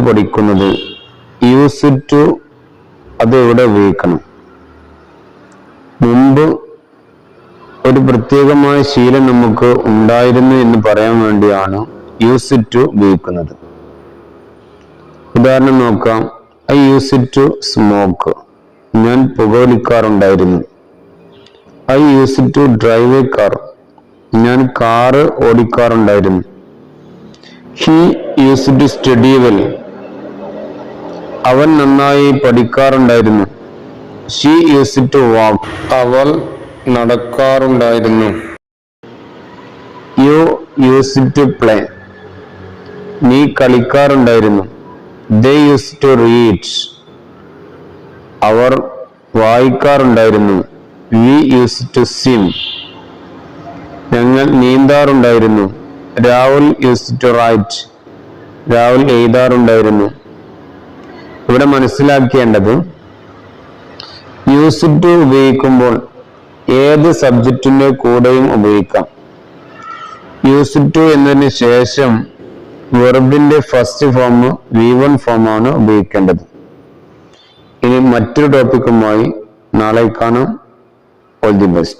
പഠിക്കുന്നത് use to അത് എവിടെ ഉപയോഗിക്കണം. മുമ്പ് ഒരു പ്രത്യേകമായ ശീലം നമുക്ക് ഉണ്ടായിരുന്നു എന്ന് പറയാൻ വേണ്ടിയാണ് യൂസ് ടു ഉപയോഗിക്കുന്നത്. ഉദാഹരണം നോക്കാം. I use to smoke. ഞാൻ പുകവലിക്കാറുണ്ടായിരുന്നു. I use to drive a car. ഞാൻ കാറ് ഓടിക്കാറുണ്ടായിരുന്നു. He use to study well. അവൻ നന്നായി പഠിക്കാറുണ്ടായിരുന്നു. She use to walk. അവൾ നടക്കാറുണ്ടായിരുന്നു. You use to play. നീ കളിക്കാറുണ്ടായിരുന്നു. They use to read. അവർ വായിക്കാറുണ്ടായിരുന്നു. We use to swim. ഞങ്ങൾ നീന്താറുണ്ടായിരുന്നു. Rahul use to write. Rahul എഴുതാറുണ്ടായിരുന്നു. ഇവിടെ മനസ്സിലാക്കേണ്ടത് യൂസ് ടു ഉപയോഗിക്കുമ്പോൾ ഏത് സബ്ജക്റ്റിന്റെ കൂടെയും ഉപയോഗിക്കാം. യൂസ് ടു എന്നതിന് ശേഷം വെർബിന്റെ ഫസ്റ്റ് ഫോം V1 ഫോമാണ് ഉപയോഗിക്കേണ്ടത്. ഇനി മറ്റൊരു ടോപ്പിക്കുമായി നാളെ കാണാം. All the best.